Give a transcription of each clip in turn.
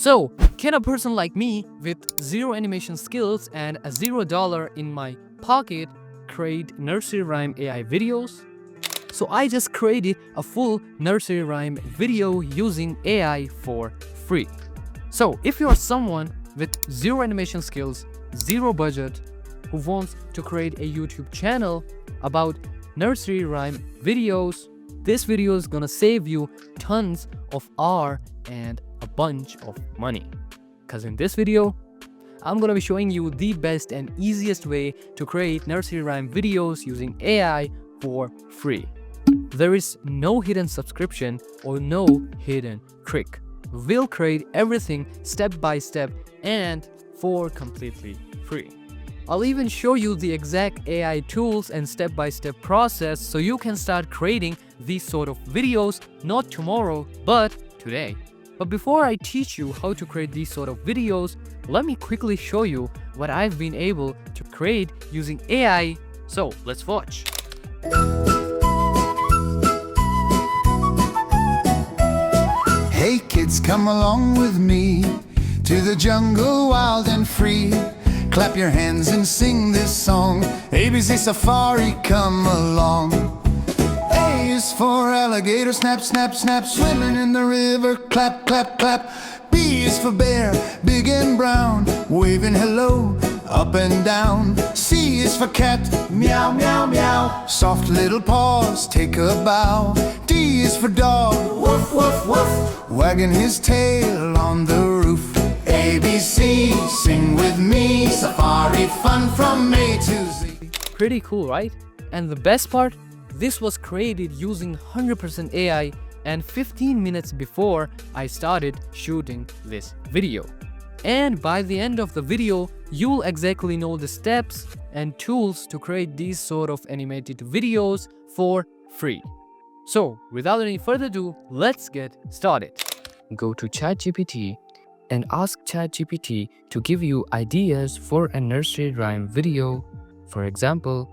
So, can a person like me with zero animation skills and a $0 in my pocket create nursery rhyme AI videos? So I just created a full nursery rhyme video using AI for free. So if you are someone with zero animation skills, zero budget, who wants to create a YouTube channel about nursery rhyme videos, this video is gonna save you tons of hour and a bunch of money. Cause in this video, I'm gonna be showing you the best and easiest way to create nursery rhyme videos using AI for free. There is no hidden subscription or no hidden trick. We'll create everything step by step and for completely free. I'll even show you the exact AI tools and step-by-step process so you can start creating these sort of videos not tomorrow but today. But before I teach you how to create these sort of videos, let me quickly show you what I've been able to create using AI. So let's watch. Hey kids, come along with me to the jungle wild and free. Clap your hands and sing this song. ABC Safari, come along. A is for alligator, snap, snap, snap, swimming in the river, clap, clap, clap. B is for bear, big and brown, waving hello, up and down. C is for cat, meow, meow, meow, soft little paws, take a bow. D is for dog, woof, woof, woof, wagging his tail on the roof. ABC, sing with me, safari fun from A to Z. Pretty cool, right? And the best part, this was created using 100% AI and 15 minutes before I started shooting this video. And by the end of the video, you'll exactly know the steps and tools to create these sort of animated videos for free. So without any further ado, let's get started. Go to ChatGPT and ask ChatGPT to give you ideas for a nursery rhyme video. For example,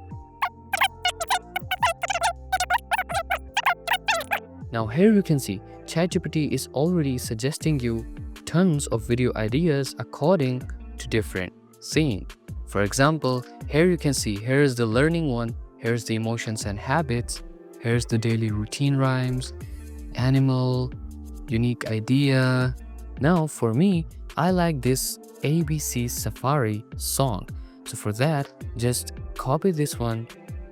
now here you can see ChatGPT is already suggesting you tons of video ideas according to different scene. For example, here you can see here's the learning one, here's the emotions and habits, here's the daily routine rhymes, animal, unique idea. Now for me, I like this ABC Safari song. So for that, just copy this one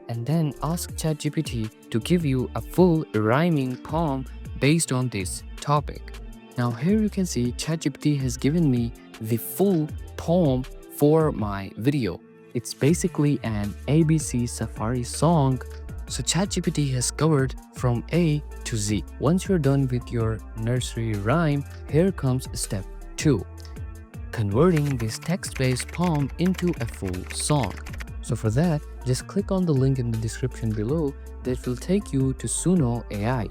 and then ask ChatGPT to give you a full rhyming poem based on this topic. Now here you can see ChatGPT has given me the full poem for my video. It's basically an ABC Safari song. So ChatGPT has covered from A to Z. Once you're done with your nursery rhyme, here comes step 2. Converting this text-based poem into a full song. So for that, just click on the link in the description below that will take you to Suno AI.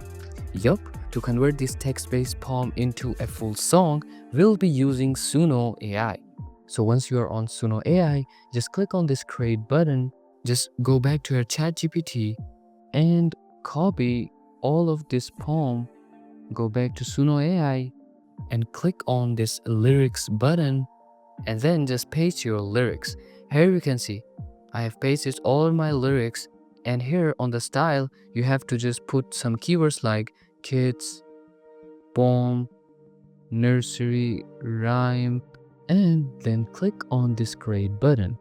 Yup, to convert this text-based poem into a full song, we'll be using Suno AI. So once you are on Suno AI, just click on this create button. Just go back to your ChatGPT and copy all of this poem. Go back to Suno AI and click on this lyrics button and then just paste your lyrics. Here you can see I have pasted all my lyrics, and here on the style you have to just put some keywords like kids, poem, nursery rhyme, and then click on this create button.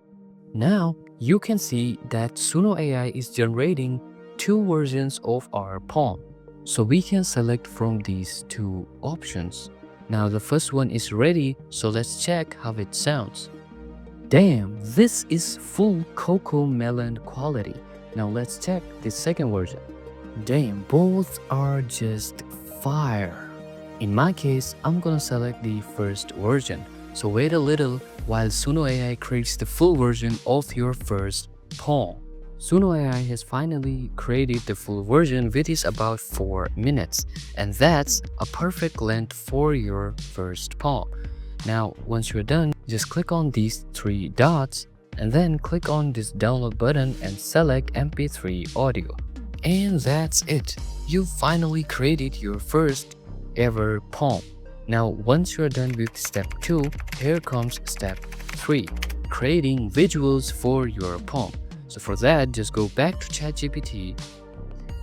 Now you can see that Suno AI is generating 2 versions of our poem. So we can select from these 2 options. Now the first one is ready, so let's check how it sounds. Damn, this is full cocoa melon quality. Now let's check the second version. Damn, both are just fire. In my case, I'm gonna select the first version. So wait a little while Suno AI creates the full version of your first poem. Suno AI has finally created the full version, which is about 4 minutes, and that's a perfect length for your first poem. Now once you're done, just click on these 3 dots and then click on this download button and select MP3 audio. And that's it. You finally created your first ever poem. Now, once you're done with step 2, here comes step 3, creating visuals for your poem. So for that, just go back to ChatGPT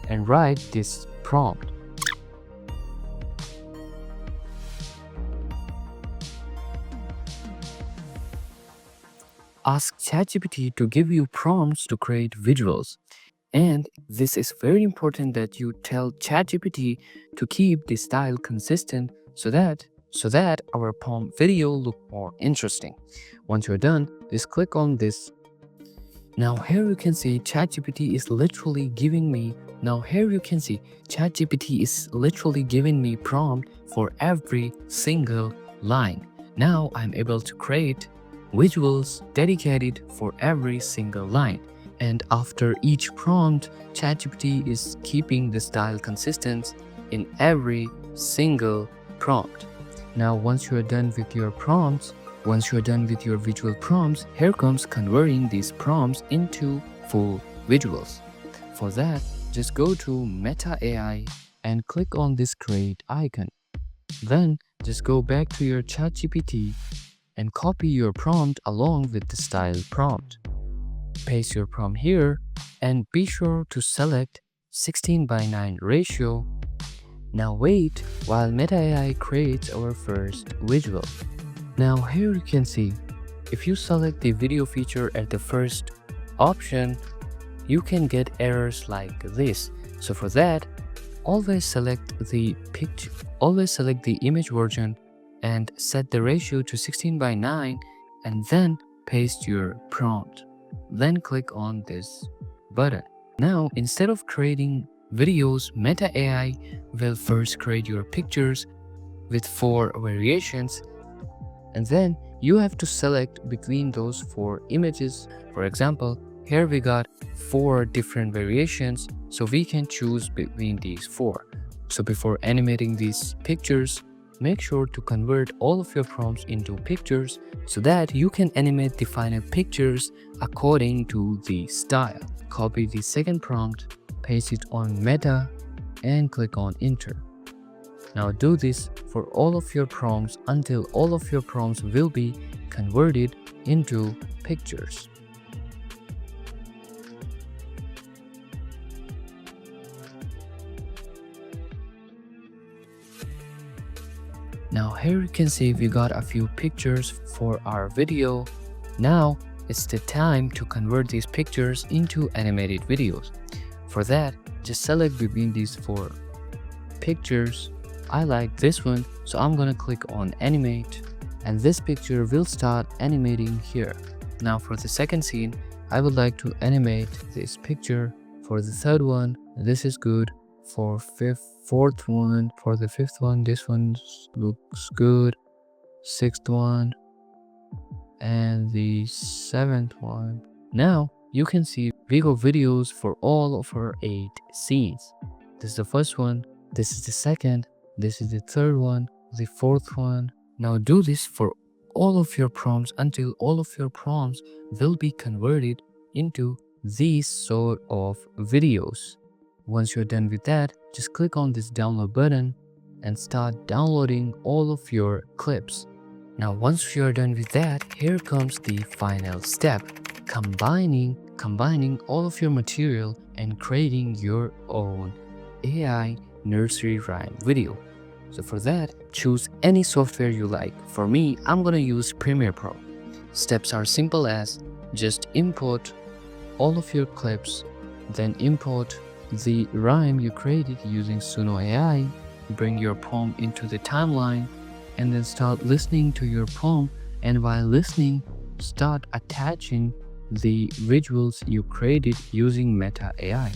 and write this prompt. Ask ChatGPT to give you prompts to create visuals. And this is very important that you tell ChatGPT to keep the style consistent so that our poem video look more interesting. Once you're done, just click on this. Now here you can see ChatGPT is literally giving me prompt for every single line. Now I'm able to create visuals dedicated for every single line. And after each prompt, ChatGPT is keeping the style consistent in every single prompt. Now once you are done with your visual prompts, here comes converting these prompts into full visuals. For that, just go to Meta AI and click on this create icon. Then just go back to your ChatGPT and copy your prompt along with the style prompt. Paste your prompt here and be sure to select 16:9 ratio. Now wait while Meta AI creates our first visual. Now here you can see, if you select the video feature at the first option, you can get errors like this. So for that, always select the image version and set the ratio to 16:9 and then paste your prompt. Then click on this button. Now instead of creating videos, Meta AI will first create your pictures with 4 variations, and then you have to select between those 4 images. For example, here we got 4 different variations, so we can choose between these 4. So before animating these pictures, make sure to convert all of your prompts into pictures so that you can animate the final pictures according to the style. Copy the second prompt, paste it on Meta, and click on enter. Now do this for all of your prompts until all of your prompts will be converted into pictures. Now here you can see we got a few pictures for our video. Now it's the time to convert these pictures into animated videos. For that, just select between these 4 pictures. I like this one, so I'm gonna click on animate, and this picture will start animating here. Now for the second scene, I would like to animate this picture. For the third one, this is good. For the fifth one, this one looks good. 6th one, and the 7th one. Now you can see we got videos for all of our 8 scenes. This is the first one, this is the second, this is the third one, the 4th one. Now do this for all of your prompts until all of your prompts will be converted into these sort of videos. Once you're done with that, just click on this download button and start downloading all of your clips. Now once you're done with that, here comes the final step, combining all of your material and creating your own AI nursery rhyme video. So for that, choose any software you like. For me, I'm gonna use Premiere Pro. Steps are simple as just import all of your clips, then import the rhyme you created using Suno AI, bring your poem into the timeline, and then start listening to your poem, and while listening, start attaching the visuals you created using Meta AI.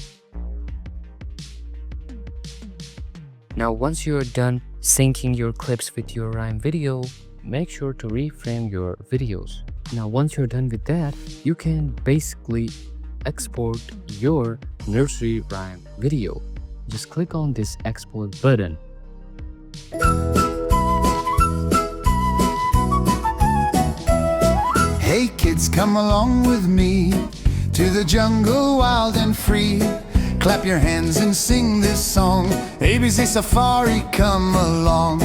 Now once you are done syncing your clips with your rhyme video, make sure to reframe your videos. Now once you're done with that, you can basically export your nursery rhyme video. Just click on this export button. Hey kids, come along with me to the jungle wild and free. Clap your hands and sing this song. ABC Safari, come along.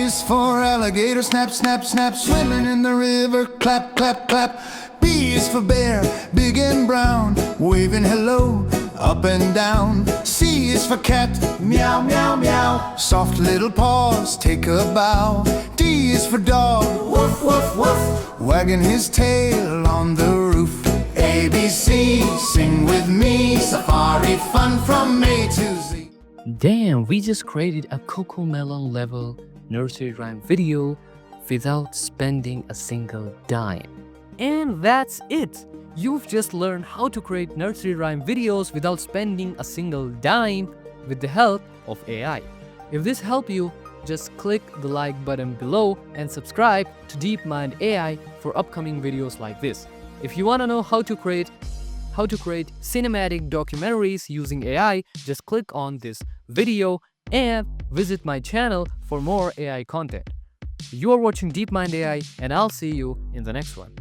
is for alligator, snap, snap, snap, swimming in the river, clap, clap, clap. B is for bear, big and brown, waving hello, up and down. C is for cat, meow, meow, meow, soft little paws, take a bow. D is for dog, woof, woof, woof, wagging his tail on the roof. ABC, sing with me, safari fun from A to Z. Damn, we just created a Cocomelon level nursery rhyme video without spending a single dime. And that's it! You've just learned how to create nursery rhyme videos without spending a single dime with the help of AI. If this helped you, just click the like button below and subscribe to DeepMind AI for upcoming videos like this. If you want to know how to create cinematic documentaries using AI, just click on this video and visit my channel for more AI content. You are watching DeepMind AI, and I'll see you in the next one.